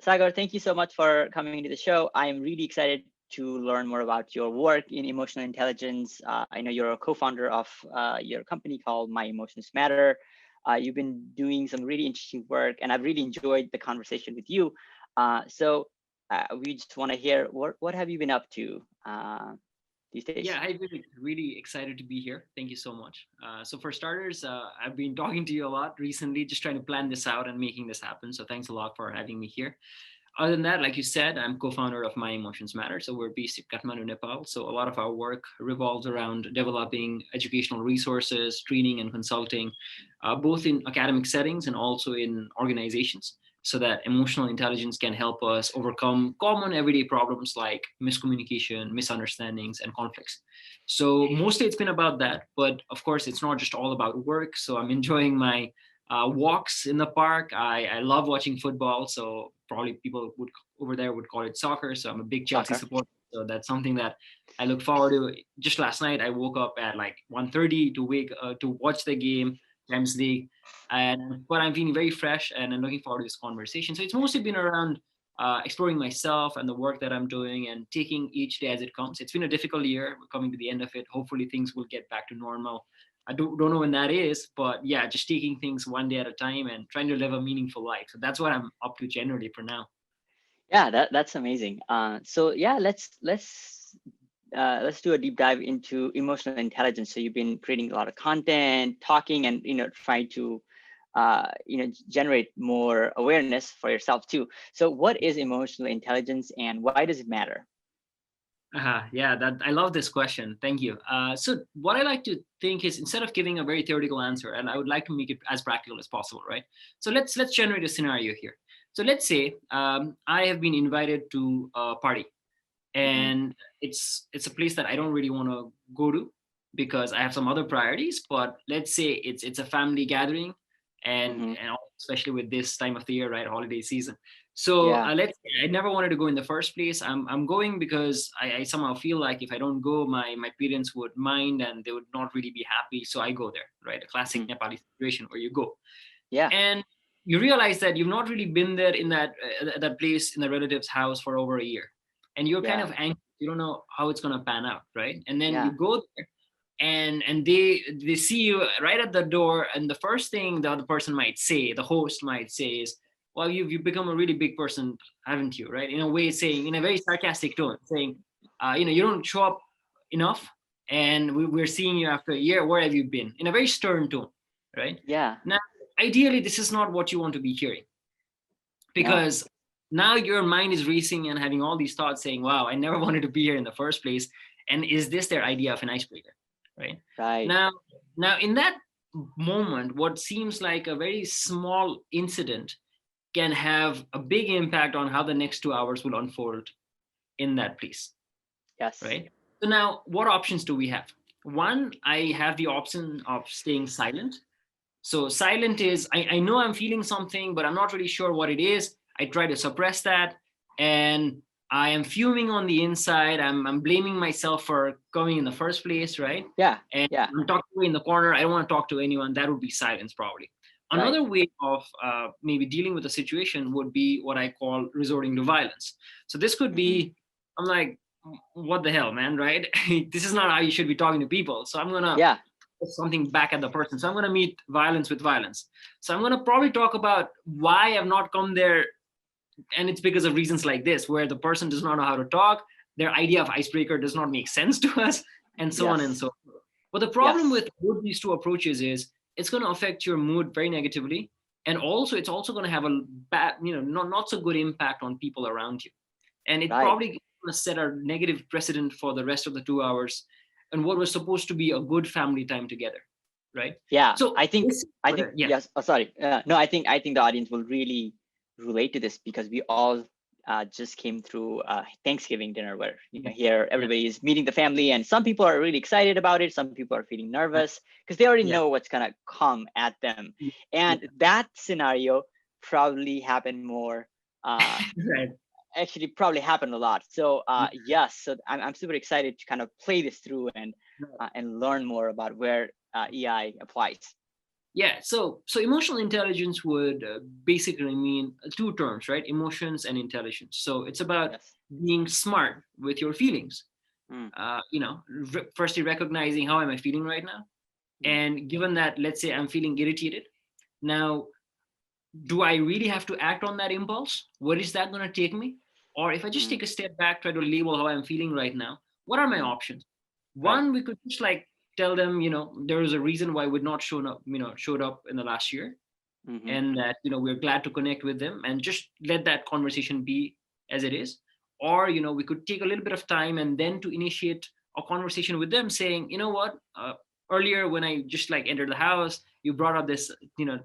Sagar, thank you so much for coming into the show. I am really excited to learn more about your work in emotional intelligence. I know you're a co-founder of your company called My Emotions Matter. You've been doing some really interesting work, and I've really enjoyed the conversation with you. So we just want to hear what have you been up to these days? Yeah, I really excited to be here. Thank you so much. So for starters, I've been talking to you a lot recently, just trying to plan this out and making this happen. So thanks a lot for having me here. Other than that, like you said, I'm co-founder of My Emotions Matter. So we're based in Kathmandu, Nepal. So a lot of our work revolves around developing educational resources, training, and consulting, both in academic settings and also in organizations, so that emotional intelligence can help us overcome common everyday problems like miscommunication, misunderstandings, and conflicts. So mostly it's been about that, but of course it's not just all about work. So I'm enjoying my walks in the park. I love watching football. So probably people would over there would call it soccer. So I'm a big Chelsea Soccer. supporter. So that's something that I look forward to. Just last night, I woke up at like 1:30 to watch the game, Champions League, and but I'm feeling very fresh and I'm looking forward to this conversation. So it's mostly been around exploring myself and the work that I'm doing and taking each day as it comes. It's been a difficult year. We're coming to the end of it. Hopefully, things will get back to normal. I don't know when that is, but yeah, just taking things one day at a time and trying to live a meaningful life. So that's what I'm up to generally for now. Yeah, that's amazing. So yeah, let's do a deep dive into emotional intelligence. So you've been creating a lot of content, talking, and trying to generate more awareness for yourself too. So what is emotional intelligence, and why does it matter? Yeah, that I love this question. Thank you. So what I like to think is instead of giving a very theoretical answer, and I would like to make it as practical as possible, right? So let's generate a scenario here. So let's say I have been invited to a party, Hmm. and it's a place that I don't really want to go to because I have some other priorities. But let's say it's a family gathering, Hmm. and especially with this time of the year, right, holiday season. So Yeah. let's say I never wanted to go in the first place. I'm going because I somehow feel like if I don't go, my parents would mind and they would not really be happy. So I go there, right? A classic Hmm. Nepali situation where you go Yeah. and you realize that you've not really been there in that place in the relative's house for over a year, and you're kind Yeah. of anxious. You don't know how it's going to pan out, right? And then you Yeah. go there, and they see you right at the door, and the first thing the other person might say, the host might say, is, well, you've become a really big person, haven't you? Right? In a way, saying, in a very sarcastic tone, saying, you don't show up enough, and we're seeing you after a year. Where have you been? In a very stern tone, right? Yeah. Now, ideally, this is not what you want to be hearing, No. because now your mind is racing and having all these thoughts saying, wow, I never wanted to be here in the first place. And is this their idea of an icebreaker? Right? Right. Now, in that moment, what seems like a very small incident can have a big impact on how the next 2 hours will unfold in that place. Yes. Right? So now, what options do we have? One, I have the option of staying silent. So silent is, I know I'm feeling something, but I'm not really sure what it is. I try to suppress that, and I am fuming on the inside. I'm blaming myself for coming in the first place, right? Yeah. And Yeah. I'm talking away in the corner. I don't want to talk to anyone. That would be silence, probably. Right. Another way of maybe dealing with the situation would be what I call resorting to violence. So this could Hmm. be, I'm like, what the hell, man, right? This is not how you should be talking to people. So I'm going to Yeah. something back at the person. So I'm going to meet violence with violence. So I'm going to probably talk about why I've not come there. And it's because of reasons like this, where the person does not know how to talk, their idea of icebreaker does not make sense to us, and so on and Yes. so forth. But the problem Yes. with both these two approaches is it's going to affect your mood very negatively. And also, it's also going to have a bad, not so good impact on people around you. And it Right. probably going to set a negative precedent for the rest of the 2 hours and what was supposed to be a good family time together, right? Yeah. So I think. this, I think. yeah, Yes. Oh, sorry. No. I think the audience will really relate to this because we all just came through Thanksgiving dinner where here yeah, everybody is meeting the family, and some people are really excited about it. Some people are feeling nervous because they already yeah, know what's gonna come at them, yeah, and that scenario probably happened more. Uh, right. Actually probably happened a lot. So yes, so I'm super excited to kind of play this through and learn more about where EI applies. Yeah, so emotional intelligence would basically mean two terms, right? Emotions and intelligence. So it's about Yes. being smart with your feelings. Mm, Firstly recognizing how am I feeling right now, mm, and given that, let's say I'm feeling irritated now, do I really have to act on that impulse? Where is that going to take me? Or if I just mm, take a step back, try to label how I'm feeling right now, what are my mm. options? Right. One, we could just like tell them, there is a reason why we're not showed up in the last year, Mm-hmm. and that we're glad to connect with them, and just let that conversation be as it is. Or we could take a little bit of time and then to initiate a conversation with them, saying, what, earlier when I just like entered the house, you brought up this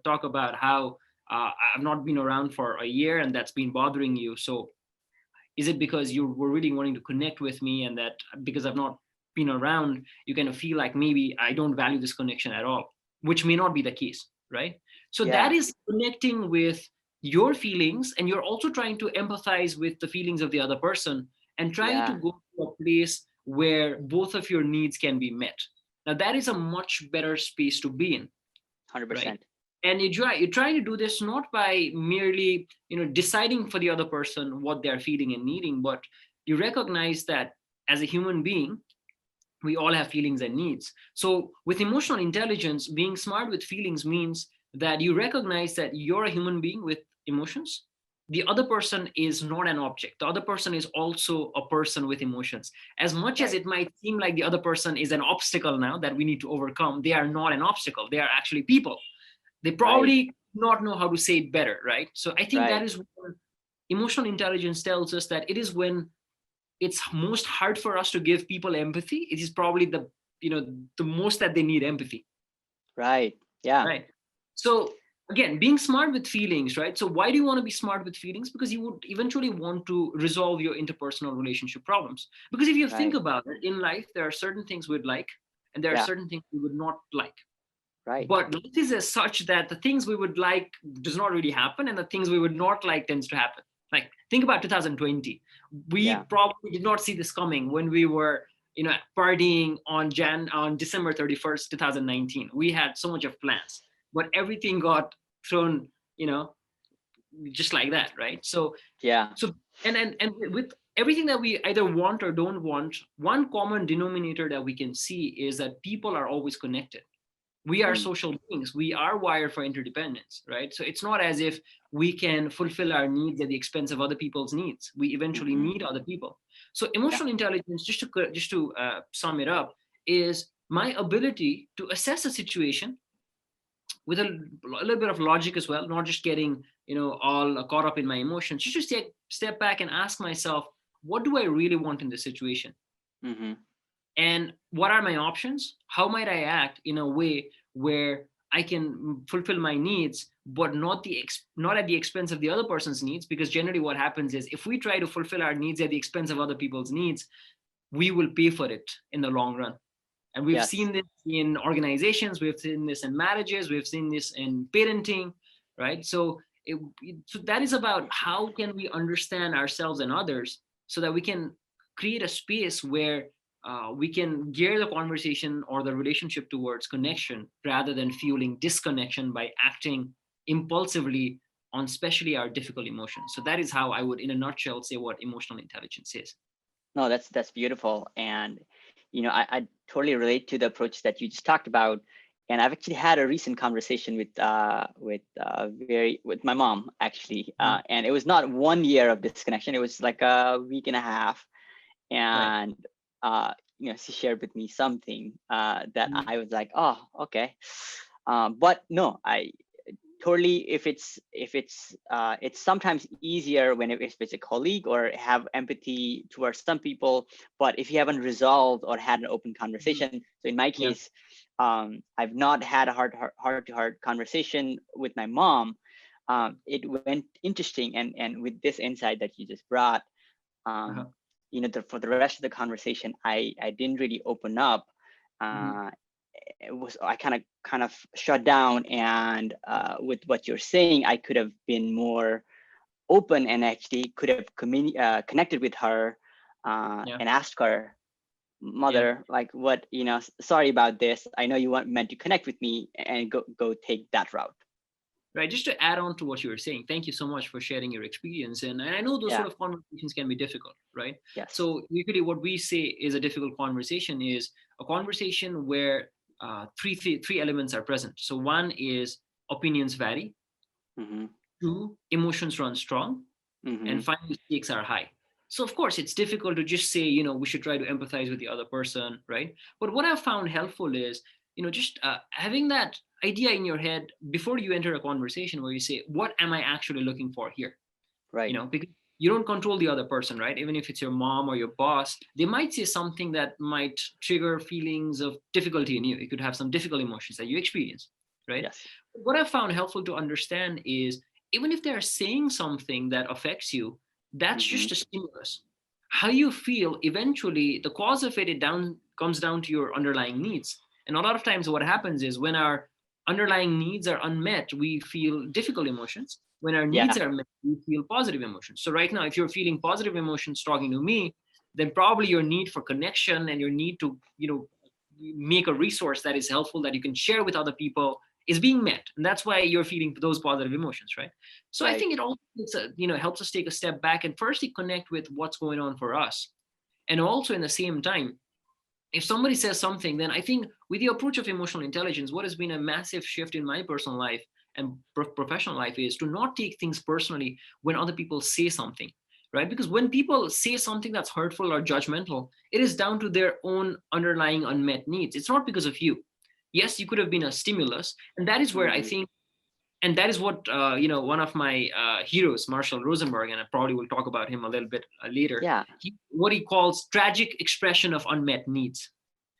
talk about how I've not been around for a year and that's been bothering you. So is it because you were really wanting to connect with me, and that because I've not been around, you kind of feel like maybe I don't value this connection at all, which may not be the case, right? So that Yeah. is connecting with your feelings, and you're also trying to empathize with the feelings of the other person, and trying to Yeah. go to a place where both of your needs can be met. Now that is a much better space to be in, right? 100%. And you're trying to do this not by merely deciding for the other person what they're feeling and needing, but you recognize that as a human being we all have feelings and needs. So with emotional intelligence, being smart with feelings means that you recognize that you're a human being with emotions. The other person is not an object. The other person is also a person with emotions. As much as Right. it might seem like the other person is an obstacle now that we need to overcome, they are not an obstacle. They are actually people. They Right. probably not know how to say it better, right? So I think that Right. is where emotional intelligence tells us that it is when it's most hard for us to give people empathy. It is probably the most that they need empathy, Right. Yeah. right? So again, being smart with feelings, right? So why do you want to be smart with feelings? Because you would eventually want to resolve your interpersonal relationship problems. Because if you think Right. about it, in life there are certain things we'd like, and there are Yeah. certain things we would not like. Right. But life is as such that the things we would like does not really happen, and the things we would not like tends to happen. Like think about 2020. We Yeah. probably did not see this coming when we were partying on December 31st 2019. We had so much of plans, but everything got thrown, you know just like that, right? Yeah. So and with everything that we either want or don't want, one common denominator that we can see is that people are always connected. We are Mm. social beings. We are wired for interdependence, right? So it's not as if we can fulfill our needs at the expense of other people's needs. We eventually Mm-hmm. need other people. So Yeah. emotional intelligence, just to sum it up, is my ability to assess a situation with a little bit of logic as well, not just getting all caught up in my emotions. Just to take step back and ask myself, what do I really want in this situation? Mm-hmm. And what are my options? How might I act in a way where I can fulfill my needs, but not at the expense of the other person's needs? Because generally what happens is, if we try to fulfill our needs at the expense of other people's needs, we will pay for it in the long run. And we've Yes. seen this in organizations, we've seen this in marriages, we've seen this in parenting, right? So that is about how can we understand ourselves and others, so that we can create a space where we can gear the conversation or the relationship towards connection, rather than fueling disconnection by acting impulsively on especially our difficult emotions. So that is how I would, in a nutshell, say what emotional intelligence is. No, that's beautiful. And I totally relate to the approach that you just talked about. And I've actually had a recent conversation with my mom actually, Uh-huh. and it was not 1 year of disconnection. It was like a week and a half, Right. and she shared with me something that Mhm. I was like, oh, okay. But no, I totally, it's sometimes easier when if it's a colleague or have empathy towards some people, but if you haven't resolved or had an open Mhm. conversation. So in my Yeah. case, I've not had a heart to heart conversation with my mom. It went interesting, and with this insight that you just brought, Uh-huh. um, for the rest of the conversation, I didn't really open up. Mhm. uh, it was, I kind of shut down, and with what you're saying, I could have been more open and actually could have connected with her Yeah. and asked her, mother, like what, sorry about this. I know you meant to connect with me, and go take that route. Right. Just to add on to what you were saying, thank you so much for sharing your experience. And I know those Yeah. sort of conversations can be difficult, right? Yes. So usually what we say is a difficult conversation is a conversation where three elements are present. So one is opinions vary, Mm-hmm. two, emotions run strong, Mm-hmm. and finally stakes are high. So of course it's difficult to just say, we should try to empathize with the other person, right? But what I've found helpful is, just having that idea in your head before you enter a conversation where you say, what am I actually looking for here? Right. Because you don't control the other person, right? Even if it's your mom or your boss, they might say something that might trigger feelings of difficulty in you. It could have some difficult emotions that you experience, right? Yes. What I found helpful to understand is even if they're saying something that affects you, that's Mm-hmm. just a stimulus. How you feel eventually, the cause of it comes down to your underlying needs. And a lot of times what happens is when our underlying needs are unmet, we feel difficult emotions. When our needs Yeah. are met, we feel positive emotions. So right now, if you're feeling positive emotions talking to me, then probably your need for connection and your need to, make a resource that is helpful that you can share with other people is being met, and that's why you're feeling those positive emotions, right? So I Right. think it also helps us take a step back and firstly connect with what's going on for us, and also in the same time, if somebody says something, then I think with the approach of emotional intelligence, what has been a massive shift in my personal life and professional life is to not take things personally when other people say something, right? Because when people say something that's hurtful or judgmental, it is down to their own underlying unmet needs. It's not because of you. Yes, you could have been a stimulus, and that is where I Mm-hmm. think, and that is what one of my heroes, Marshall Rosenberg, and I probably will talk about him a little bit later. Yeah. What he calls tragic expression of unmet needs.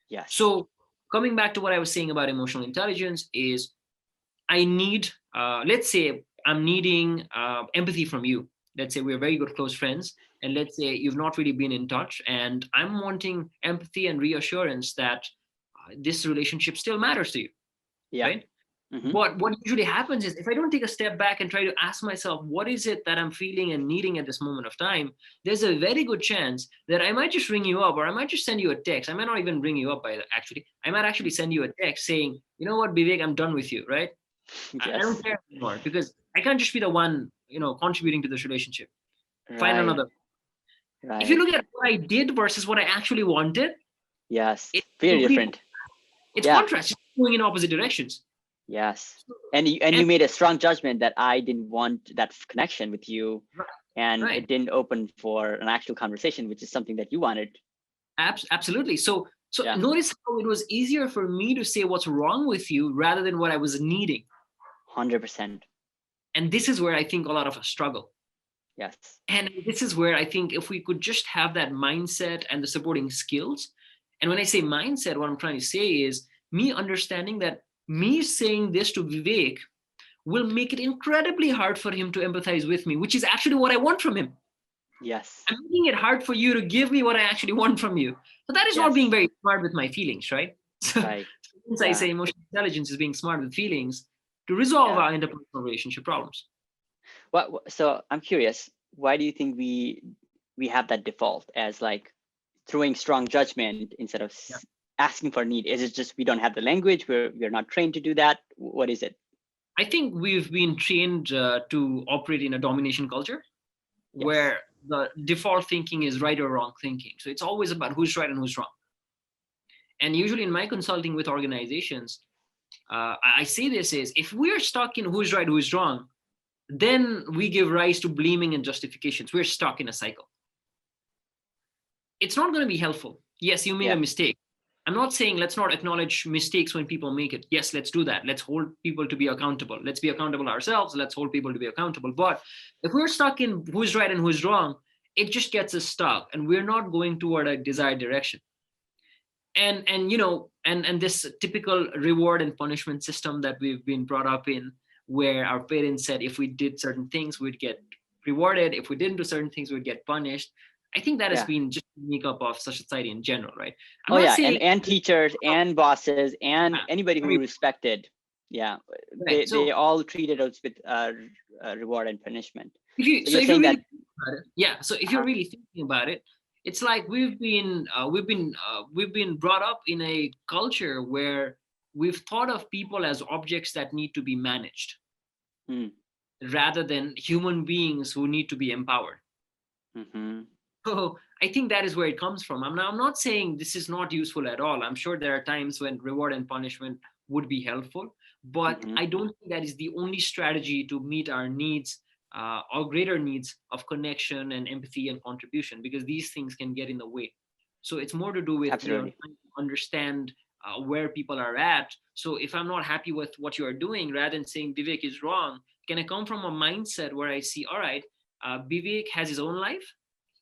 Yes. So coming back to what I was saying about emotional intelligence is I need, let's say I'm needing empathy from you. Let's say we're very good close friends, and let's say you've not really been in touch, and I'm wanting empathy and reassurance that this relationship still matters to you, Yeah. right? Mm-hmm. But what usually happens is if I don't take a step back and try to ask myself, what is it that I'm feeling and needing at this moment of time? There's a very good chance that I might just ring you up, or I might just send you a text. I might not even ring you up actually. I might actually send you a text saying, you know what, Vivek, I'm done with you, right? I don't Yes. care anymore because I can't just be the one, contributing to this relationship. Find Right. another. If you Right. look at what I did versus what I actually wanted, Yes. it's Very complete. different. It's Yeah. contrast, it's going in opposite directions. Yes. And And you made a strong judgment that I didn't want that connection with you, right, and right. it didn't open for an actual conversation, which is something that you wanted. Absolutely. So Yeah. notice how it was easier for me to say what's wrong with you rather than what I was needing. 100%. And this is where I think a lot of us struggle. Yes. And this is where I think if we could just have that mindset and the supporting skills. And when I say mindset, what I'm trying to say is me understanding that me saying this to Vivek will make it incredibly hard for him to empathize with me, which is actually what I want from him. Yes. I'm making it hard for you to give me what I actually want from you. So that is not being Yes. very smart with my feelings, right? So Right. since I Yeah. say emotional intelligence is being smart with feelings to resolve Yeah. our interpersonal relationship problems. So I'm curious, why do you think we have that default as like throwing strong judgment instead of Yeah. asking for need? Is it just we don't have the language? We're not trained to do that? What is it? I think we've been trained to operate in a domination culture Yes. where the default thinking is right or wrong thinking. So it's always about who's right and who's wrong. And usually in my consulting with organizations, I say this is if we're stuck in who's right, who's wrong, then we give rise to blaming and justifications. We're stuck in a cycle. It's not going to be helpful. Yes, you made a Yeah. mistake. I'm not saying let's not acknowledge mistakes when people make it. Yes, let's do that. Let's hold people to be accountable. Let's be accountable ourselves. Let's hold people to be accountable. But if we're stuck in who's right and who's wrong, it just gets us stuck and we're not going toward a desired direction. And this typical reward and punishment system that we've been brought up in, where our parents said if we did certain things we'd get rewarded, if we didn't do certain things we'd get punished. I think that has Yeah. been just the makeup of such society in general, right? I'm Oh not yeah. saying And teachers and bosses and anybody who respected. Yeah. right. They So all treated us with reward and punishment. if you So so you're if you saying really that. think about it, yeah, so if you're Uh, really thinking about it, It's like we've been brought up in a culture where we've thought of people as objects that need to be managed Mm. rather than human beings who need to be empowered. Mm-hmm. So I think that is where it comes from. I'm not saying this is not useful at all. I'm sure there are times when reward and punishment would be helpful, but Mm-hmm. I don't think that is the only strategy to meet our needs, our greater needs of connection and empathy and contribution, because these things can get in the way. So it's more to do with, Absolutely. trying to understand where people are at. So if I'm not happy with what you are doing, rather than saying Vivek is wrong, can I come from a mindset where I see, all right, Vivek has his own life,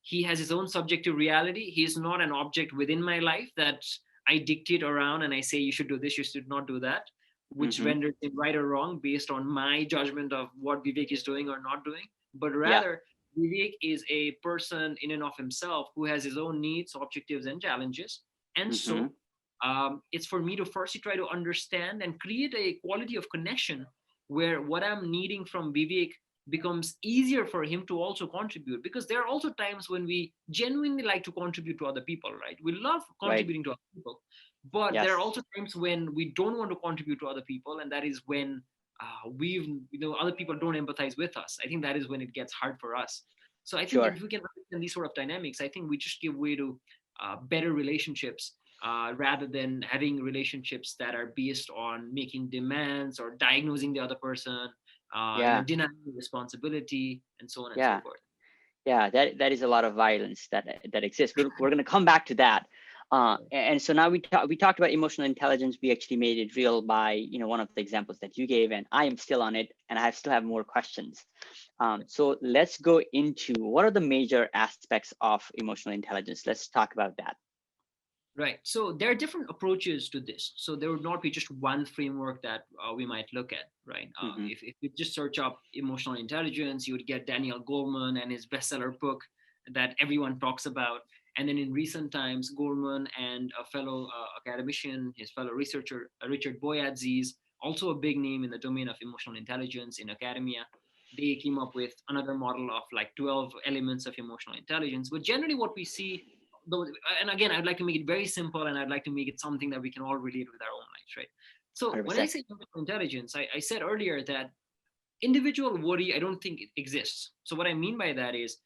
he has his own subjective reality. He is not an object within my life that I dictate around and I say you should do this, you should not do that, which Mm-hmm. renders him right or wrong based on my judgment of what Vivek is doing or not doing. But Yeah. rather, Vivek is a person in and of himself who has his own needs, objectives, and challenges. And Mm-hmm. so it's for me to firstly try to understand and create a quality of connection where what I'm needing from Vivek becomes easier for him to also contribute, because there are also times when we genuinely like to contribute to other people, right? We love Right. contributing to other people, but there are Yes. also times when we don't want to contribute to other people, and that is when other people don't empathize with us. I think that is when it gets hard for us. So I think Sure. if we can understand these sort of dynamics, I think we just give way to better relationships, rather than having relationships that are based on making demands or diagnosing the other person, Yeah. denying responsibility, and so on and so Yeah. forth. Yeah. That is a lot of violence that exists. We're going to come back to that. And so now we talked about emotional intelligence. We actually made it real by one of the examples that you gave, and I am still on it, and I still have more questions. So let's go into what are the major aspects of emotional intelligence. Let's talk about that. Right. So there are different approaches to this. So there would not be just one framework that we might look at, right? Mm-hmm. If you just search up emotional intelligence, you would get Daniel Goleman and his bestseller book that everyone talks about. And then in recent times, Goleman and a fellow academician, his fellow researcher, Richard Boyadziz, also a big name in the domain of emotional intelligence in academia, they came up with another model of like 12 elements of emotional intelligence. But generally, what we see, though, and again, I'd like to make it very simple, and I'd like to make it something that we can all relate with our own lives, right? So when I 100%. say emotional intelligence, I said earlier that individual worry, I don't think it exists. So what I mean by that is,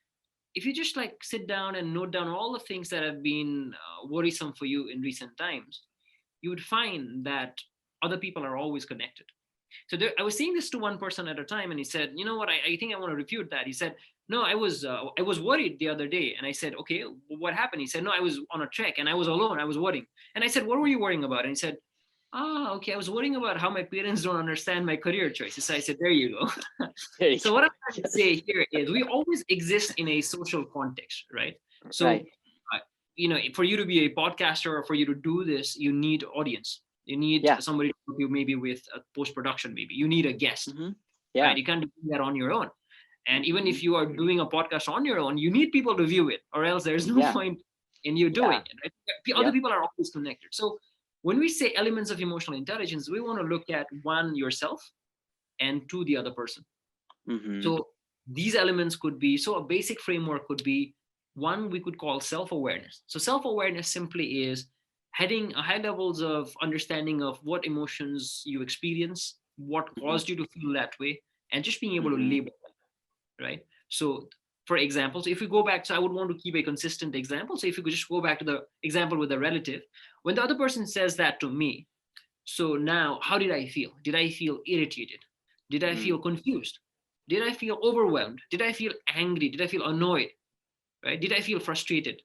if you just like sit down and note down all the things that have been worrisome for you in recent times, you would find that other people are always connected. So I was saying this to one person at a time, and he said, "You know what? I think I want to refute that." He said, "No, I was worried the other day." And I said, "Okay, what happened?" He said, "No, I was on a trek and I was alone. I was worrying." And I said, "What were you worrying about?" And he said, "Ah, okay, I was worrying about how my parents don't understand my career choices." So I said, "There you go." There you So go. what I'm trying to Yes. say here is we always exist in a social context, right? Right. So, uh, for you to be a podcaster or for you to do this, you need audience. You need Yeah. somebody to help you, maybe with post production. Maybe you need a guest, Mm-hmm. right? Yeah. You can't do that on your own. And even Mm-hmm. if you are doing a podcast on your own, you need people to view it, or else there's no Yeah. point in you doing Yeah. it. Right? Other Yep. people are always connected. So when we say elements of emotional intelligence, we want to look at one, yourself, and two, the other person. Mm-hmm. So these elements could be, so a basic framework could be one we could call self-awareness. So self-awareness simply is having a high levels of understanding of what emotions you experience, what Mm-hmm. caused you to feel that way, and just being able to Mm-hmm. label them, right? So for example, so if we go back, so I would want to keep a consistent example. So if you could just go back to the example with the relative, when the other person says that to me, so now, how did I feel? Did I feel irritated? Did I Mm. feel confused? Did I feel overwhelmed? Did I feel angry? Did I feel annoyed? Right? Did I feel frustrated?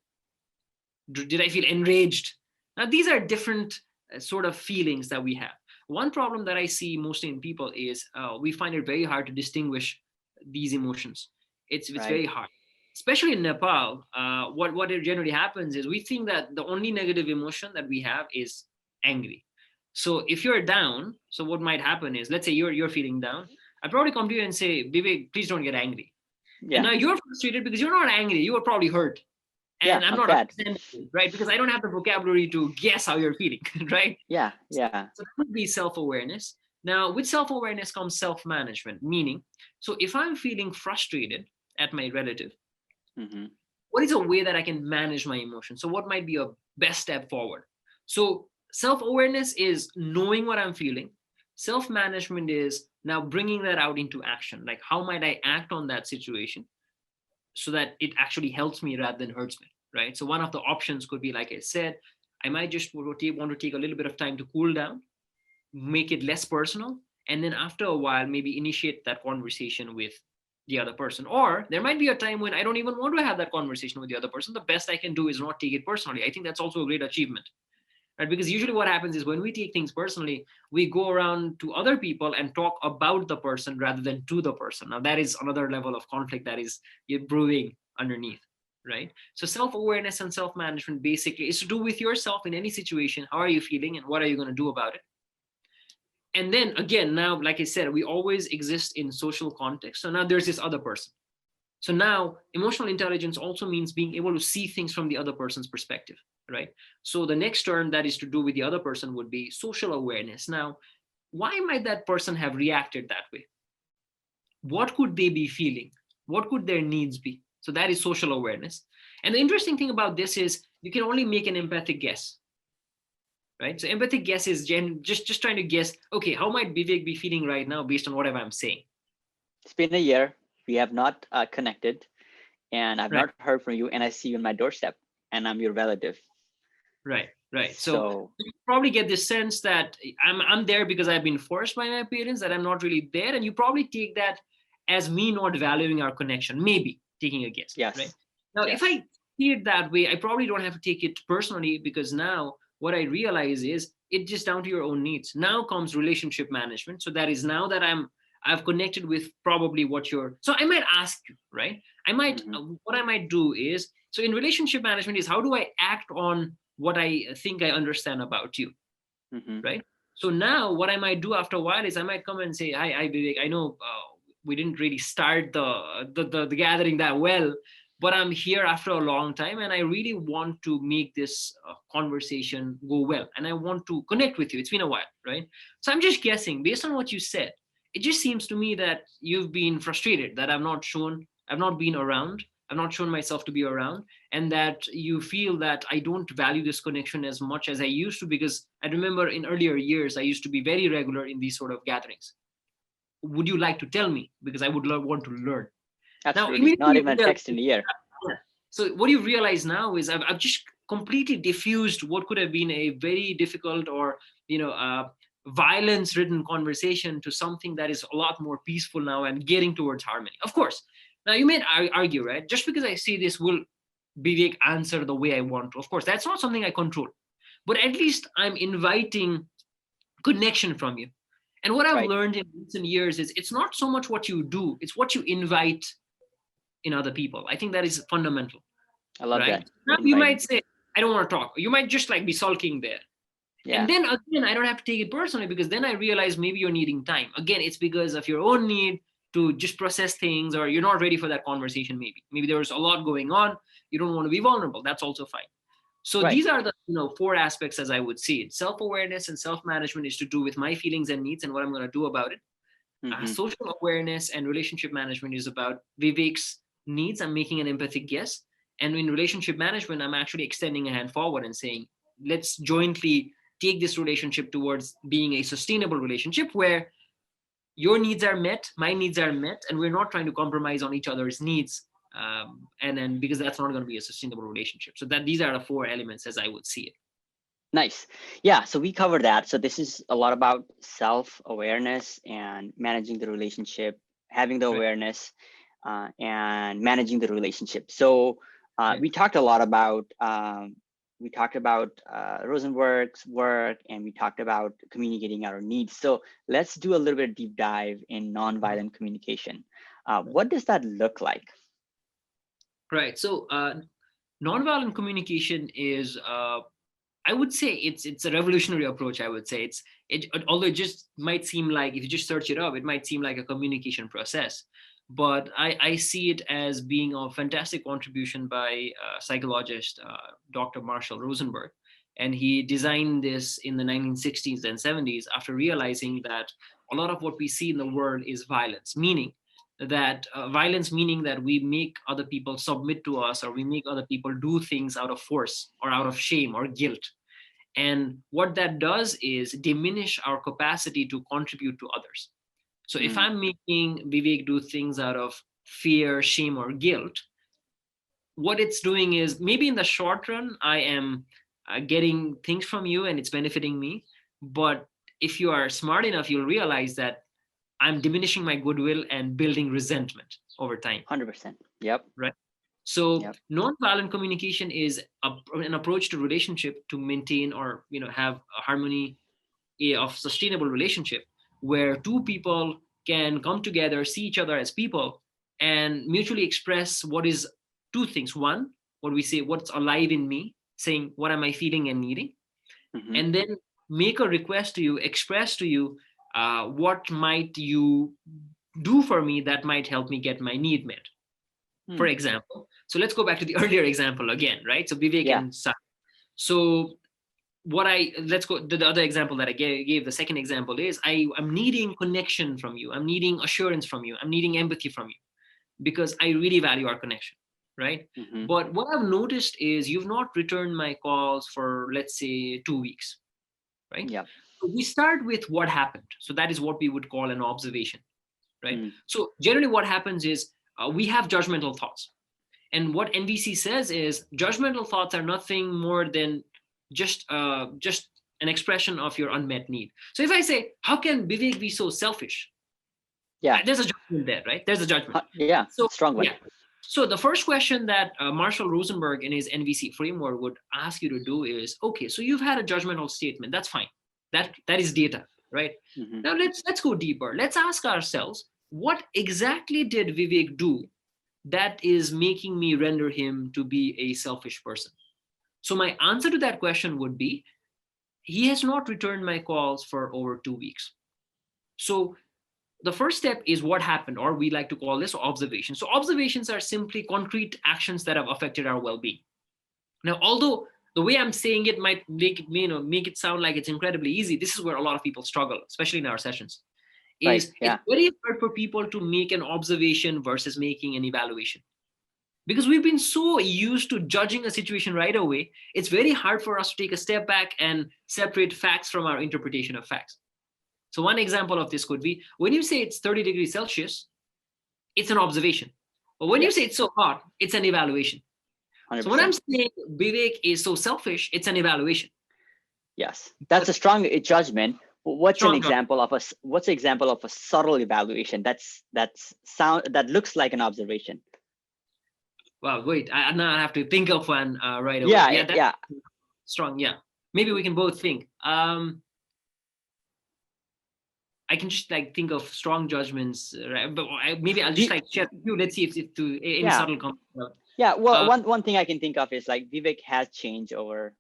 Did I feel enraged? Now, these are different sort of feelings that we have. One problem that I see mostly in people is we find it very hard to distinguish these emotions. It's Right. very hard, especially in Nepal. What generally happens is we think that the only negative emotion that we have is angry. So if you're down, so what might happen is, let's say you're feeling down, I'd probably come to you and say, Vivek, please don't get angry. And Yeah. now you're frustrated because you're not angry. You were probably hurt, Yeah. and I'm I'm not sad. understanding it, right? Because I don't have the vocabulary to guess how you're feeling, right? Yeah. Yeah. So that would be self-awareness. Now, with self-awareness comes self-management, meaning, so if I'm feeling frustrated at my relative, Mm-hmm. what is a way that I can manage my emotions? So what might be a best step forward? So self-awareness is knowing what I'm feeling. Self-management is now bringing that out into action. Like, how might I act on that situation so that it actually helps me rather than hurts me, right? So one of the options could be, like I said, I might just want to take a little bit of time to cool down, make it less personal, and then after a while maybe initiate that conversation with the other person. Or there might be a time when I don't even want to have that conversation with the other person. The best I can do is not take it personally. I think that's also a great achievement, right? Because usually what happens is when we take things personally, we go around to other people and talk about the person rather than to the person. Now that is another level of conflict that is brewing underneath, right? So self-awareness and self-management basically is to do with yourself in any situation. How are you feeling and what are you going to do about it? And then again, now, like I said, we always exist in social context. So now there's this other person. So now emotional intelligence also means being able to see things from the other person's perspective, right? So the next term that is to do with the other person would be social awareness. Now, why might that person have reacted that way? What could they be feeling? What could their needs be? So that is social awareness. And the interesting thing about this is you can only make an empathic guess, right? So empathic guess is just trying to guess, okay, how might Vivek be feeling right now based on whatever I'm saying? It's been a year. We have not connected, and I've Right. not heard from you, and I see you on my doorstep, and I'm your relative. Right. So So you probably get this sense that I'm there because I've been forced by my parents, that I'm not really there, and you probably take that as me not valuing our connection, maybe taking a guess, right? yes, Now, if yes. I see it that way, I probably don't have to take it personally, because now what I realize is it's just down to your own needs. Now comes relationship management. So that is now that I've connected with probably what you're. So I might ask you, right? Mm-hmm. What I might do is, so in relationship management is, how do I act on what I think I understand about you, Mm-hmm. right? So now what I might do after a while is I might come and say, hi Vivek, I know we didn't really start the gathering that well, but I'm here after a long time and I really want to make this conversation go well, and I want to connect with you. It's been a while, right? So I'm just guessing based on what you said. It just seems to me that you've been frustrated that I've not been around, I've not shown myself to be around, and that you feel that I don't value this connection as much as I used to, because I remember in earlier years I used to be very regular in these sort of gatherings. Would you like to tell me? Because I would want to learn. Now, Absolutely. immediately Not you even a realize, text in a year. yeah. So what you realize now is I've just completely diffused what could have been a very difficult or violence-ridden conversation to something that is a lot more peaceful now and getting towards harmony. Of course. Now you may argue, right? Just because I say this will Vivek answer the way I want to. Of course, that's not something I control. But at least I'm inviting connection from you. And what I've Right. learned in recent years is it's not so much what you do, it's what you invite in other people. I think that is fundamental, I love right? that. Now you Inviting. might say, I don't want to talk. You might just like be sulking there. And Yeah. then again, I don't have to take it personally, because then I realize maybe you're needing time. Again, it's because of your own need to just process things, or you're not ready for that conversation. Maybe there's a lot going on. You don't want to be vulnerable. That's also fine. So Right. these are the four aspects as I would see it. Self-awareness and self-management is to do with my feelings and needs and what I'm going to do about it. Mm-hmm. Social awareness and relationship management is about Vivek's needs. I'm making an empathic guess. And in relationship management, I'm actually extending a hand forward and saying, let's jointly take this relationship towards being a sustainable relationship where your needs are met, my needs are met, and we're not trying to compromise on each other's needs. And then, because that's not going to be a sustainable relationship. So that these are the four elements as I would see it. Nice. Yeah. So we covered that. So this is a lot about self-awareness and managing the relationship, having the Right. awareness, and managing the relationship. So Right. we talked a lot about Rosenberg's work, and we talked about communicating our needs. So let's do a little bit of deep dive in nonviolent communication. What does that look like? Right. So nonviolent communication is I would say it's a revolutionary approach. I would say it although it just might seem like, if you just search it up, it might seem like a communication process. But I see it as being a fantastic contribution by psychologist Dr. Marshall Rosenberg. And he designed this in the 1960s and 70s after realizing that a lot of what we see in the world is violence, meaning that violence meaning that we make other people submit to us, or we make other people do things out of force or out of shame or guilt. And what that does is diminish our capacity to contribute to others. So if I'm making Vivek do things out of fear, shame, or guilt, what it's doing is maybe in the short run, I am getting things from you and it's benefiting me. But if you are smart enough, you'll realize that I'm diminishing my goodwill and building resentment over time. 100%. Yep. Right. So Yep. nonviolent communication is an approach to relationship to maintain or have a harmony of sustainable relationship where two people can come together, see each other as people, and mutually express what is two things. One, what we say, what's alive in me, saying what am I feeling and needing, and then make a request to you, express to you what might you do for me that might help me get my need met. For example, so let's go back to the earlier example again, right? So Vivek and Sai. So let's go to the other example that I gave. The second example is I'm needing connection from you. I'm needing assurance from you. I'm needing empathy from you because I really value our connection, right? But what I've noticed is you've not returned my calls for, let's say, 2 weeks, right? Yeah. So we start with what happened. So that is what we would call an observation, right? So generally what happens is we have judgmental thoughts. And what NVC says is judgmental thoughts are nothing more than just an expression of your unmet need. So if I say, how can Vivek be so selfish? Yeah. There's a judgment there, right? There's a judgment. Yeah. So strong one. Yeah. So the first question that Marshall Rosenberg in his NVC framework would ask you to do is, okay, so you've had a judgmental statement. That's fine. That is data, right? Now let's go deeper. Let's ask ourselves, what exactly did Vivek do that is making me render him to be a selfish person? So my answer to that question would be, he has not returned my calls for over 2 weeks. So the first step is what happened, or we like to call this observation. So observations are simply concrete actions that have affected our well-being. Now, although the way I'm saying it might make it sound like it's incredibly easy, this is where a lot of people struggle, especially in our sessions. It's very hard for people to make an observation versus making an evaluation. Because we've been so used to judging a situation right away, it's very hard for us to take a step back and separate facts from our interpretation of facts. So one example of this could be, when you say it's 30 degrees Celsius, it's an observation. But when you say it's so hot, it's an evaluation. 100%. So when I'm saying Vivek is so selfish, it's an evaluation. Yes, that's a strong judgment. What's an example of a subtle evaluation that looks like an observation? Well, wait, now I have to think of one right away. Yeah. Strong. Yeah, maybe we can both think. I can just think of strong judgments, right? But maybe I'll just share with you. Let's see if any subtle comments. Yeah. Well, one thing I can think of is Vivek has changed over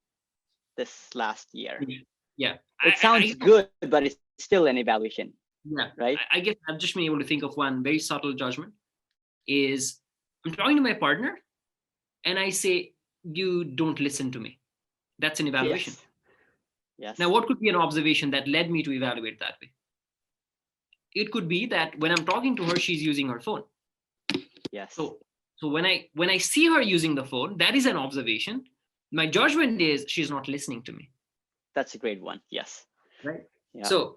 this last year. Yeah. It sounds good, but it's still an evaluation. Yeah. Right. I guess I've just been able to think of one very subtle judgment. Is I'm talking to my partner, and I say, "You don't listen to me." That's an evaluation. Yes. Now, what could be an observation that led me to evaluate that way? It could be that when I'm talking to her, she's using her phone. Yes. So when I see her using the phone, that is an observation. My judgment is she's not listening to me. That's a great one. Yes. Right. Yeah. So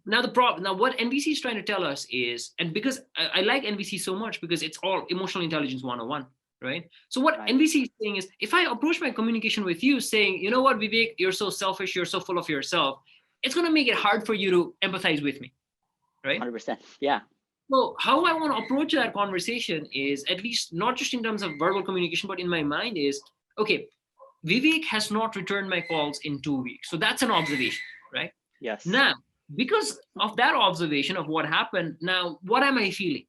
now the problem. Now what NVC is trying to tell us is, and because I like NVC so much because it's all emotional intelligence 101. Right. So what NVC is saying is, if I approach my communication with you saying, you know what, Vivek, you're so selfish, you're so full of yourself, it's going to make it hard for you to empathize with me. Right? 100%. Yeah. So how I want to approach that conversation is, at least not just in terms of verbal communication, but in my mind is, okay, Vivek has not returned my calls in 2 weeks. So that's an observation, right? Yes. Now, because of that observation of what happened, now what am I feeling?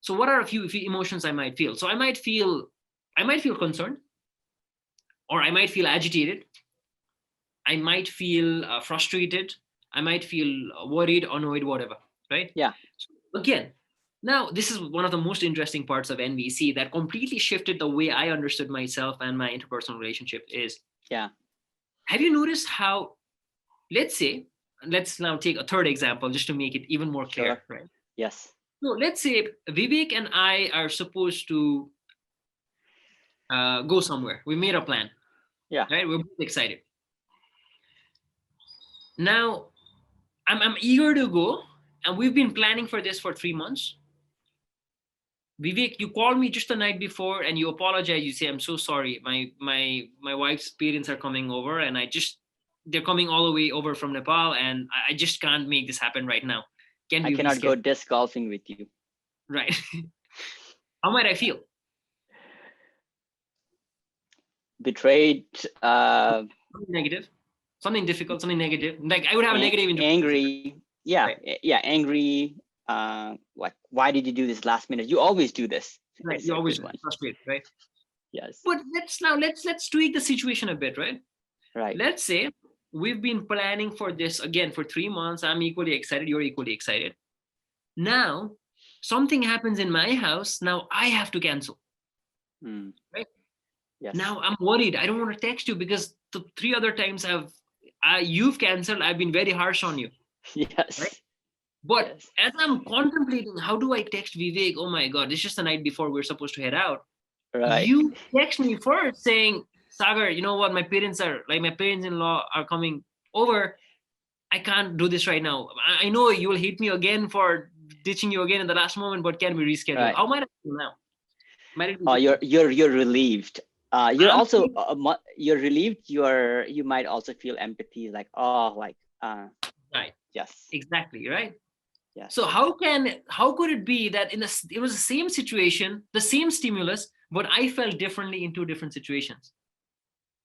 So what are a few emotions I might feel? So I might feel concerned, or I might feel agitated. I might feel frustrated. I might feel worried, annoyed, whatever, right? Yeah. So again, now this is one of the most interesting parts of NVC that completely shifted the way I understood myself and my interpersonal relationship is. Yeah. Have you noticed how, let's now take a third example just to make it even more clear, right? Yes. So let's say Vivek and I are supposed to go somewhere. We made a plan, Yeah, right? We're both excited. Now, I'm eager to go, and we've been planning for this for 3 months. Vivek, you called me just the night before and you apologize. You say, I'm so sorry. My wife's parents are coming over and they're coming all the way over from Nepal and I just can't make this happen right now. Can I we cannot go reschedule? disc golfing with you. Right. How might I feel? Betrayed, Something negative, something difficult, something negative. Like I would have a negative interpretation. angry. Yeah, Right. yeah, angry. Like, why did you do this last minute? You always do this. Right. It's You a always good one. frustrated, right? Yes. But let's tweak the situation a bit, right? Right. Let's say we've been planning for this again for 3 months. I'm equally excited. You're equally excited. Now, something happens in my house. Now I have to cancel. Mm, Right yes. now, I'm worried. I don't want to text you because the three other times you've canceled. I've been very harsh on you. Right. Yes. But Yes. as I'm contemplating, how do I text Vivek? Oh my God, it's just the night before we're supposed to head out. Right. You text me first saying, Sagar, you know what? My parents-in-law are coming over. I can't do this right now. I know you will hate me again for ditching you again in the last moment, but can we reschedule? Right. How might I feel now? Might it be You're different? you're relieved. You're I'm also you're relieved. You might also feel empathy, like, oh, like, right. yes, Exactly, right? So yes, how could it be that it was the same situation, the same stimulus, but I felt differently in two different situations?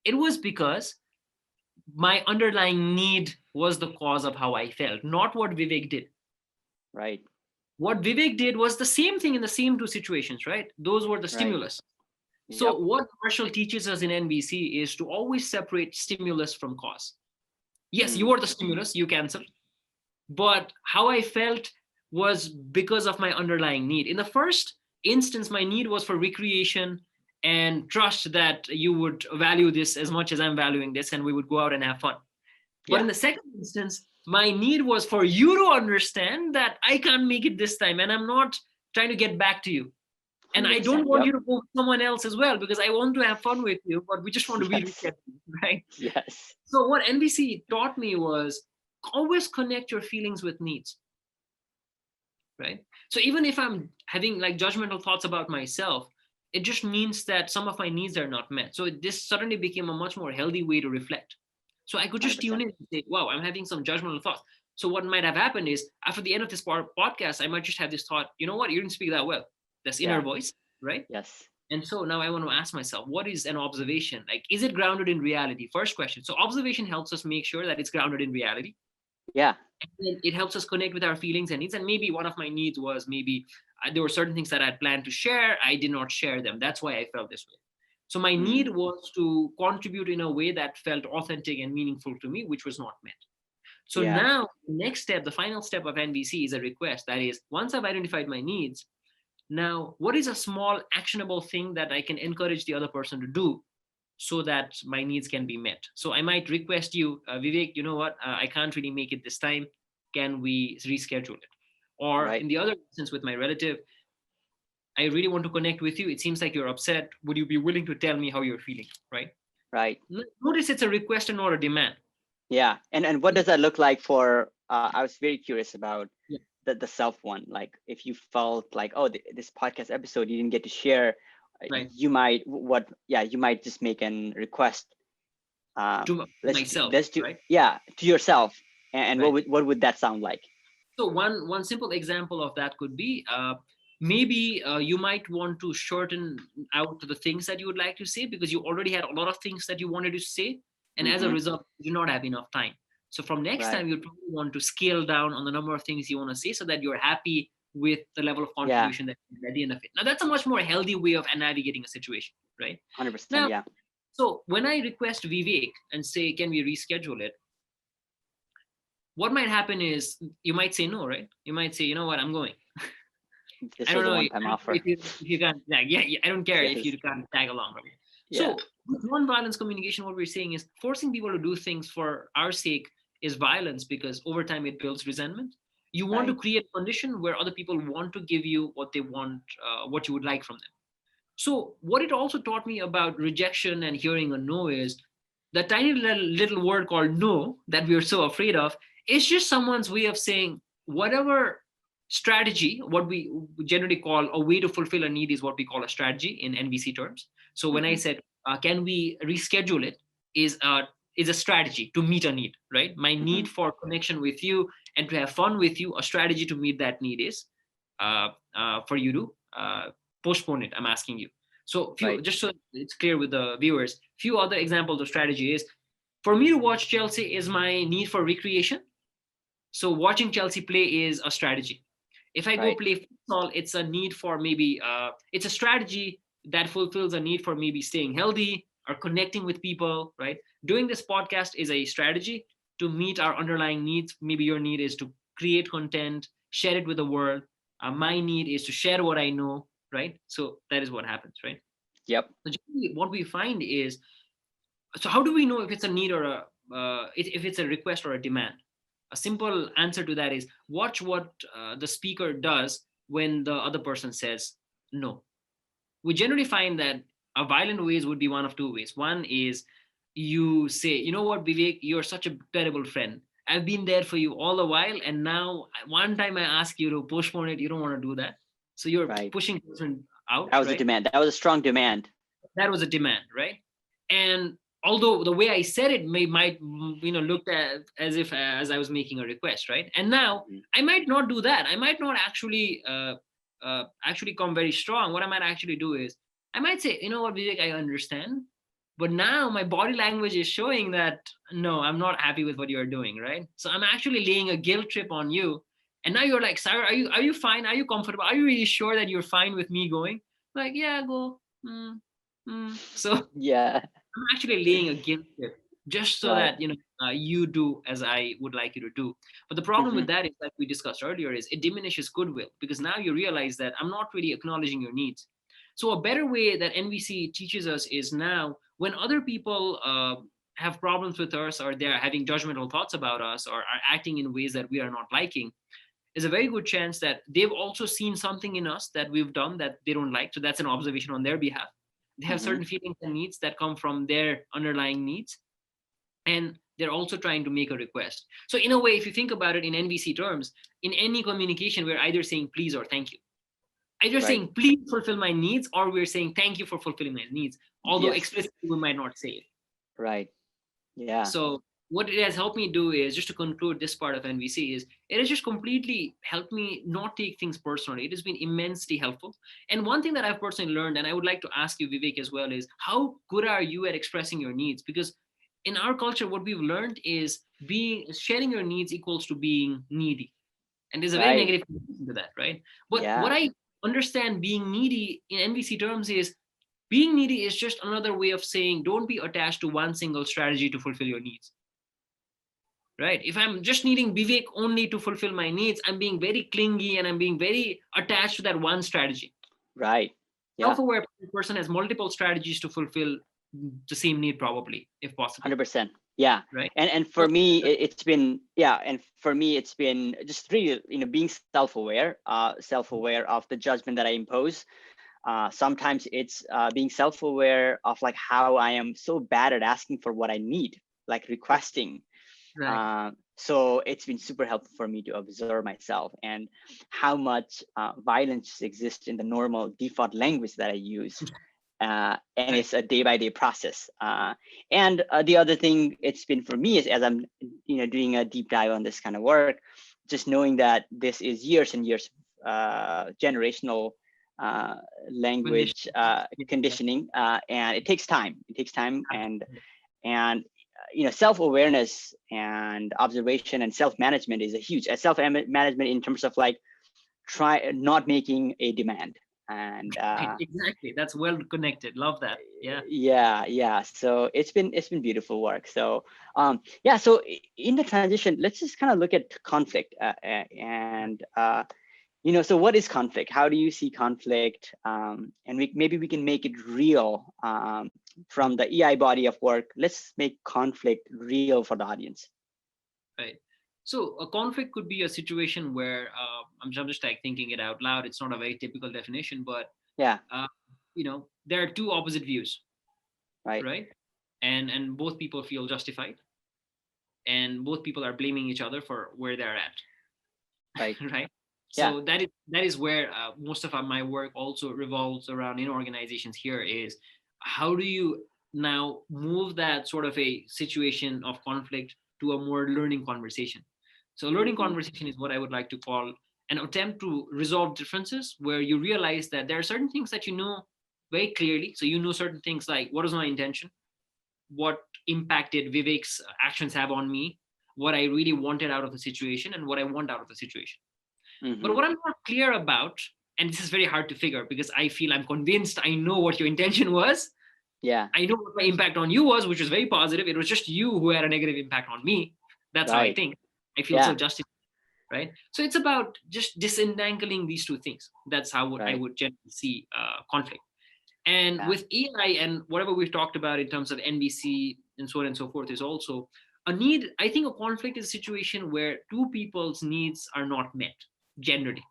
It was because my underlying need was the cause of how I felt, not what Vivek did. right, What Vivek did was the same thing in the same two situations, right? Those were the right, stimulus. So yep, what Marshall teaches us in NBC is to always separate stimulus from cause. Yes, you mm, were the stimulus, you canceled, but how I felt was because of my underlying need. In the first instance, my need was for recreation and trust that you would value this as much as I'm valuing this, and we would go out and have fun. But yeah, in the second instance, my need was for you to understand that I can't make it this time and I'm not trying to get back to you. And I don't 100%, want yep, you to go with someone else as well because I want to have fun with you, but we just want to be yes, rescheduled, right? yes, So what NBC taught me was always connect your feelings with needs, right? So even if I'm having like judgmental thoughts about myself, it just means that some of my needs are not met. So this suddenly became a much more healthy way to reflect. So I could just tune 100%, in and say, wow, I'm having some judgmental thoughts. So what might have happened is after the end of this podcast, I might just have this thought, you know what, you didn't speak that well. That's inner yeah, voice, right? yes, And so now I want to ask myself, what is an observation? Like, is it grounded in reality? First question. So observation helps us make sure that it's grounded in reality. yeah, And it helps us connect with our feelings and needs. And maybe one of my needs was maybe there were certain things that I had planned to share. I did not share them. That's why I felt this way. So my need mm, was to contribute in a way that felt authentic and meaningful to me, which was not met. So yeah, now, the next step, the final step of NBC is a request. That is, once I've identified my needs, now what is a small actionable thing that I can encourage the other person to do so that my needs can be met? So I might request you, Vivek, you know what, I can't really make it this time. Can we reschedule it? Or right, in the other instance with my relative, I really want to connect with you. It seems like you're upset. Would you be willing to tell me how you're feeling? Right? right, Notice it's a request and not a demand. yeah. And what does that look like for? I was very curious about Yeah. the self one. Like, if you felt like, oh, this podcast episode you didn't get to share, Right. you might what? Yeah, you might just make an request. To myself. Let's do, Right. yeah, to yourself. And Right. what would that sound like? So one simple example of that could be maybe you might want to shorten out the things that you would like to say because you already had a lot of things that you wanted to say, and as a Mm-hmm. result, you do not have enough time. So from next Right. time, you probably want to scale down on the number of things you want to say so that you're happy with the level of Yeah. contribution that you get at the end of it. Now that's a much more healthy way of navigating a situation, right? 100%. Now, Yeah. so when I request Vivek and say, can we reschedule it? What might happen is you might say no, right? You might say, you know what, I'm going. This I don't was a know. I one-time don't care offer. if you can't tag. Yeah, yeah, I don't care if Yes. you can't tag along. Right? Yeah. So with non-violence communication, what we're saying is forcing people to do things for our sake is violence because over time it builds resentment. You want to Right. create a condition where other people want to give you what they want, what you would like from them. So what it also taught me about rejection and hearing a no is the tiny little word called no that we are so afraid of is just someone's way of saying whatever strategy, what we generally call a way to fulfill a need is what we call a strategy in NVC terms. So when I Hmm. said, can we reschedule it, is a strategy to meet a need, right? My Hmm. need for connection with you and to have fun with you, a strategy to meet that need is for you to postpone it. I'm asking you. So few, Right. just so it's clear with the viewers, few other examples of strategy is for me to watch Chelsea is my need for recreation. So watching Chelsea play is a strategy. If I go Right. play football, it's a need for maybe it's a strategy that fulfills a need for maybe staying healthy or connecting with people, right? Doing this podcast is a strategy to meet our underlying needs. Maybe your need is to create content, share it with the world. My need is to share what I know, right? So that is what happens, right? Yep. So generally what we find is, so how do we know if it's a need or a if it's a request or a demand? A simple answer to that is watch what the speaker does when the other person says no. We generally find that a violent ways would be one of two ways. One is you say, you know what, Vivek, you're such a terrible friend. I've been there for you all the while, and now one time I ask you to postpone it, you don't want to do that. So you're Right. pushing the person out, That was a right? demand. That was a strong demand. That was a demand, right? And although the way I said it might looked at as if as I was making a request, right? And now Hmm. I might not do that. I might not actually come very strong. What I might actually do is I might say, you know what, Vivek, I understand, but now my body language is showing that no, I'm not happy with what you're doing, right? So I'm actually laying a guilt trip on you. And now you're like, Sarah, are you fine? Are you comfortable? Are you really sure that you're fine with me going? Like, yeah, go. So Yeah. I'm actually laying a guilt trip just so Right. that you do as I would like you to do. But the problem Hmm. with that is, like we discussed earlier, is it diminishes goodwill because now you realize that I'm not really acknowledging your needs. So a better way that NVC teaches us is now when other people have problems with us or they're having judgmental thoughts about us or are acting in ways that we are not liking, there's a very good chance that they've also seen something in us that we've done that they don't like. So that's an observation on their behalf. They have Hmm. certain feelings and needs that come from their underlying needs. And they're also trying to make a request. So, in a way, if you think about it in NVC terms, in any communication, we're either saying please or thank you. Either Right. saying please fulfill my needs or we're saying thank you for fulfilling my needs, although Yes. explicitly we might not say it. Right. Yeah. So what it has helped me do is, just to conclude this part of NVC, is it has just completely helped me not take things personally. It has been immensely helpful. And one thing that I've personally learned, and I would like to ask you, Vivek, as well, is how good are you at expressing your needs? Because in our culture, what we've learned is being sharing your needs equals to being needy. And there's a very Right. negative connotation to that, right? But what Yeah. I understand being needy in NVC terms is being needy is just another way of saying don't be attached to one single strategy to fulfill your needs, right? If I'm just needing Vivek only to fulfill my needs, I'm being very clingy and I'm being very attached to that one strategy. Right. Yeah. Self-aware person has multiple strategies to fulfill the same need, probably, if possible, 100%. Yeah. right? And So, for me, it's been, yeah. And for me, it's been just really, being self-aware, self-aware of the judgment that I impose. Sometimes it's being self-aware of like how I am so bad at asking for what I need, like requesting. right. So it's been super helpful for me to observe myself and how much violence exists in the normal default language that I use. And Right. it's a day by day process. And the other thing it's been for me is, as I'm, doing a deep dive on this kind of work, just knowing that this is years and years generational uh, Condition. language Yeah. conditioning, and it takes time. It takes time, and self-awareness and observation and self-management is a huge self-management in terms of like try not making a demand. And Right. Exactly. That's well connected. Love that. Yeah. yeah, so it's been beautiful work. So yeah, so in the transition, let's just kind of look at conflict, and so what is conflict? How do you see conflict? And maybe we can make it real, from the EI body of work. Let's make conflict real for the audience. Right. So a conflict could be a situation where I'm just like thinking it out loud. It's not a very typical definition, but Yeah. uh, there are two opposite views, Right. right? And both people feel justified, and both people are blaming each other for where they're at. Right. Right. Yeah. So that is where most of my work also revolves around in organizations. Here is, how do you now move that sort of a situation of conflict to a more learning conversation? So learning Hmm. conversation is what I would like to call an attempt to resolve differences, where you realize that there are certain things that you know very clearly. So you know certain things like, what is my intention, what impact did Vivek's actions have on me, what I really wanted out of the situation, and what I want out of the situation. But Hmm. what I'm not clear about, and this is very hard to figure because I feel I'm convinced I know what your intention was. Yeah. I know what my impact on you was, which was very positive. It was just you who had a negative impact on me. That's how I Right. think. I feel so Yeah. justified, right? So it's about just disentangling these two things. That's how I Right. would generally see conflict. And Yeah. with AI and whatever we've talked about in terms of NVC and so on and so forth, is also a need. I think a conflict is a situation where two people's needs are not met generally.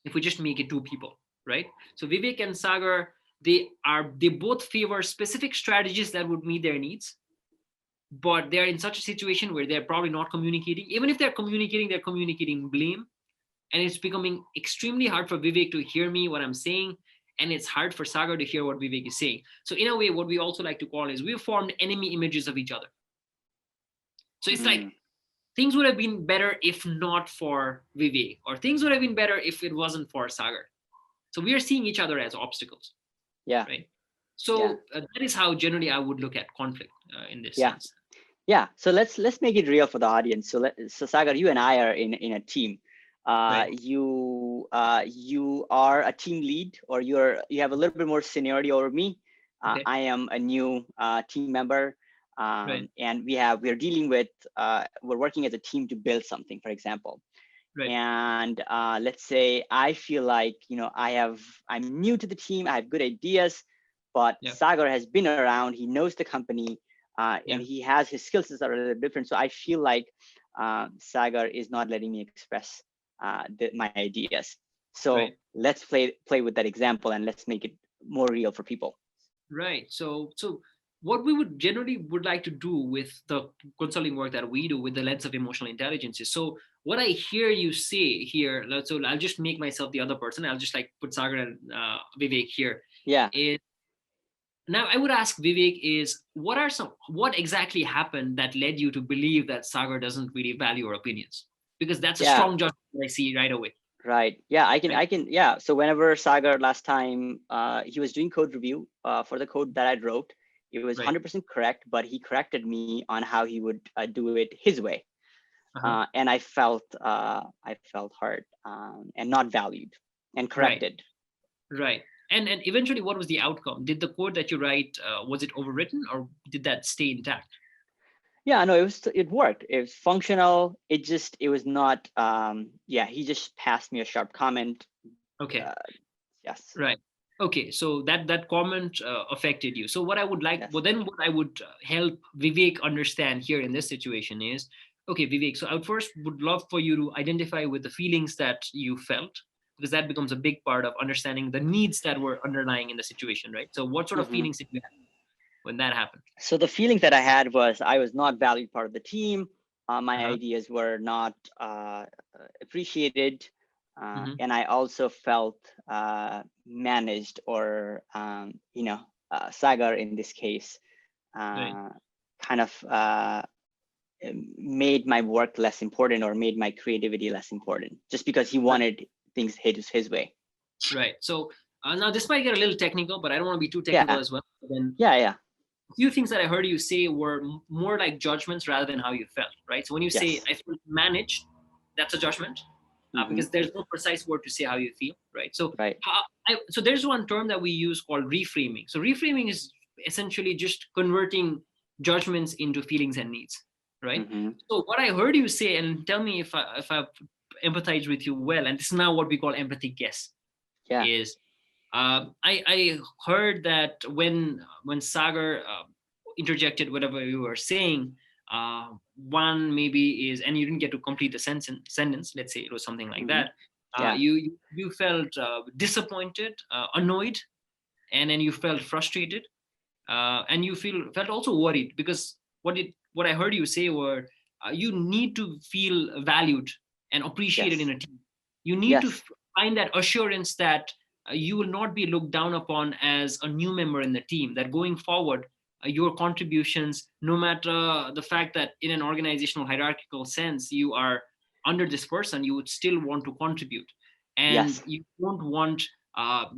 If we just make it two people, right? So Vivek and Sagar, they both favor specific strategies that would meet their needs, but they're in such a situation where they're probably not communicating. Even if they're communicating blame, and it's becoming extremely hard for Vivek to hear me what I'm saying, and it's hard for Sagar to hear what Vivek is saying. So in a way, what we also like to call is, we've formed enemy images of each other. So it's like, Mm. things would have been better if not for Vivek, or things would have been better if it wasn't for Sagar. So we are seeing each other as obstacles, Yeah. right? Yeah. So that is how generally I would look at conflict in this Yeah. sense. Yeah. So let's make it real for the audience. So Sagar, you and I are in a team. Right. You are a team lead, or you have a little bit more seniority over me. Okay. I am a new team member, Right. and we're dealing with we're working as a team to build something, for example. Right. And let's say I feel like I'm new to the team, I have good ideas, but Yeah. Sagar has been around, he knows the company, and Yeah. he has his skill sets that are a little different. So I feel like Sagar is not letting me express my ideas. So Right. let's play with that example, and let's make it more real for people. Right. So what we would generally would like to do with the consulting work that we do with the lens of emotional intelligence is, so what I hear you say here, so I'll just make myself the other person. I'll just like put Sagar and Vivek here. Yeah. Is Now I would ask Vivek is, what exactly happened that led you to believe that Sagar doesn't really value your opinions? Because that's a Yeah. strong judgment I see right away. Right. Yeah, Right. yeah. So whenever Sagar last time, he was doing code review for the code that I wrote, it was Right. 100% correct, but he corrected me on how he would do it his way. Uh-huh. And I felt hurt, and not valued and Right. corrected. Right. And eventually, what was the outcome? Did the code that you write, was it overwritten, or did that stay intact? Yeah, no, it worked. It was functional. It was not, yeah, he just passed me a sharp comment. Okay. Uh, yes. Right. Okay. So that comment affected you. So what I would like, Yes. well, then what I would help Vivek understand here in this situation is, okay, Vivek. So I would first would love for you to identify with the feelings that you felt, because that becomes a big part of understanding the needs that were underlying in the situation, right? So what sort of Hmm. feelings did you have when that happened? So the feelings that I had was I was not valued part of the team. My Uh-huh. ideas were not appreciated, Mm-hmm. and I also felt managed, or Sagar in this case Right. uh, kind of made my work less important, or made my creativity less important, just because he Right. wanted things his way. Right. So now this might get a little technical, but I don't want to be too technical Yeah, as well. Then yeah. a few things that I heard you say were more like judgments rather than how you felt, right? So when you say Yes. I feel managed, that's a judgment, Hmm. because there's no precise word to say how you feel, right? So Right. so there's one term that we use called reframing. So reframing is essentially just converting judgments into feelings and needs, right? Hmm. So what I heard you say, and tell me if I empathize with you well, and this is now what we call empathic guess, Yeah. is I heard that when Sagar interjected whatever you were saying, One maybe is, and you didn't get to complete the sentence. Let's say it was something like Hmm. that. Yeah. You felt disappointed, annoyed, and then you felt frustrated, and you felt also worried because what I heard you say were you need to feel valued and appreciated in Yes. a team. You need to Yes. find that assurance that you will not be looked down upon as a new member in the team. That going forward, your contributions, no matter the fact that in an organizational hierarchical sense you are under this person, you would still want to contribute, and Yes. you don't want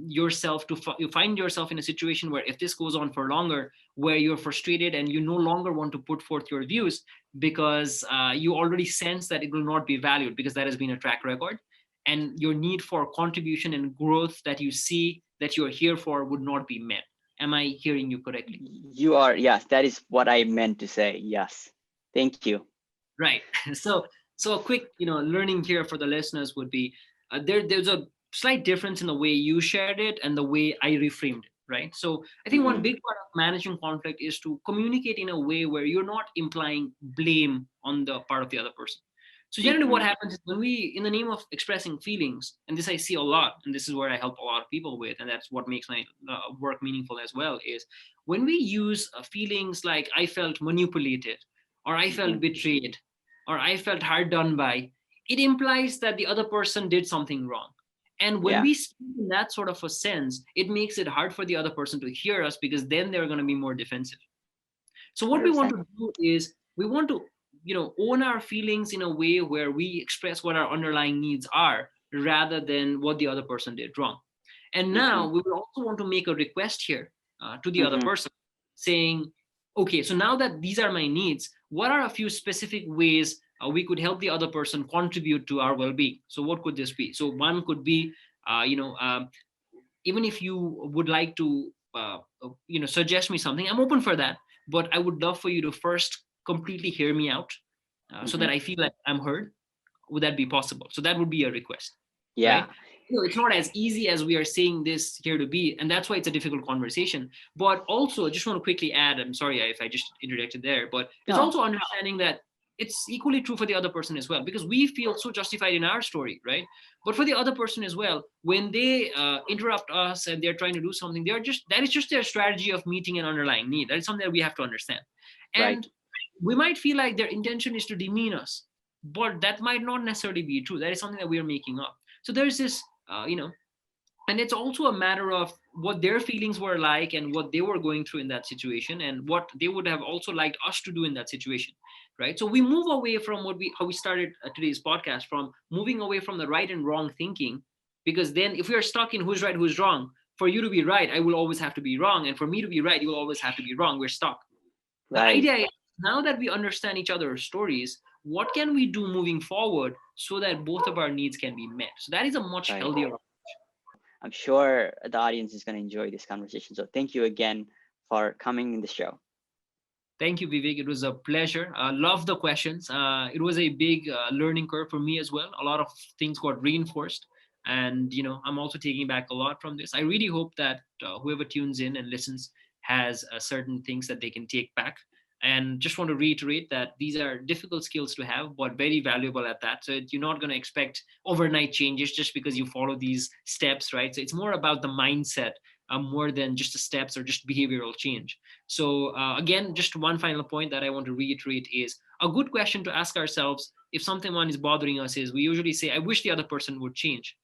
yourself to you find yourself in a situation where if this goes on for longer, where you're frustrated and you no longer want to put forth your views because you already sense that it will not be valued because that has been a track record, and your need for contribution and growth that you see that you're here for would not be met. Am I hearing you correctly? You are. Yes, that is what I meant to say. Yes. Thank you. Right. So a quick learning here for the listeners would be there's a slight difference in the way you shared it and the way I reframed it. Right. So I think one Hmm. big part of managing conflict is to communicate in a way where you're not implying blame on the part of the other person. So generally what Hmm. happens is when we, in the name of expressing feelings, and this I see a lot, and this is where I help a lot of people with, and that's what makes my work meaningful as well, is when we use feelings like I felt manipulated, or I felt Hmm. betrayed, or I felt hard done by, it implies that the other person did something wrong. And when Yeah. we speak in that sort of a sense, it makes it hard for the other person to hear us because then they're going to be more defensive. So what we want 100%. to do is we want to, own our feelings in a way where we express what our underlying needs are rather than what the other person did wrong. And Hmm. now we will also want to make a request here to the other Hmm. person saying, okay, so now that these are my needs, what are a few specific ways we could help the other person contribute to our well-being? So what could this be? So one could be, even if you would like to suggest me something, I'm open for that, but I would love for you to first completely hear me out, so that Hmm. I feel like I'm heard. Would that be possible? So that would be a request, right? Yeah. It's not as easy as we are saying this here to be, and that's why it's a difficult conversation. But also, I just want to quickly add, I'm sorry if I just interjected there, but it's No. also understanding that it's equally true for the other person as well, because we feel so justified in our story, right? But for the other person as well, when they interrupt us and they're trying to do something, they're just that is just their strategy of meeting an underlying need. That is something that we have to understand. Right. And we might feel like their intention is to demean us, but that might not necessarily be true. That is something that we are making up. So there's this, and it's also a matter of what their feelings were like and what they were going through in that situation and what they would have also liked us to do in that situation, right? So we move away from how we started today's podcast, from moving away from the right and wrong thinking, because then if we are stuck in who's right who's wrong, for you to be right I will always have to be wrong, and for me to be right you will always have to be wrong. We're stuck. The Right. idea is, now that we understand each other's stories, what can we do moving forward so that both of our needs can be met? So that is a much Right. healthier. I'm sure the audience is going to enjoy this conversation. So thank you again for coming in the show. Thank you, Vivek. It was a pleasure. Love the questions. It was a big learning curve for me as well. A lot of things got reinforced, and I'm also taking back a lot from this. I really hope that whoever tunes in and listens has certain things that they can take back. And just want to reiterate that these are difficult skills to have, but very valuable at that. So you're not going to expect overnight changes just because you follow these steps, right? So it's more about the mindset, more than just the steps or just behavioral change. So again, just one final point that I want to reiterate is a good question to ask ourselves if something one is bothering us is, we usually say, I wish the other person would change.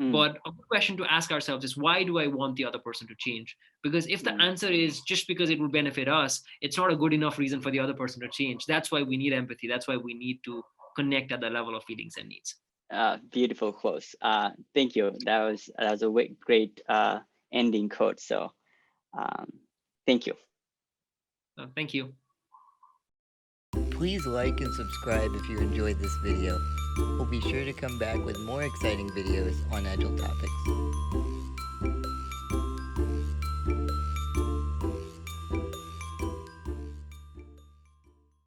Mm. But a good question to ask ourselves is, why do I want the other person to change? Because if the Mm. answer is just because it will benefit us, it's not a good enough reason for the other person to change. That's why we need empathy. That's why we need to connect at the level of feelings and needs. Beautiful close. Thank you. That was a great ending quote. So um, thank you. Thank you. Please like and subscribe if you enjoyed this video. We'll be sure to come back with more exciting videos on agile topics.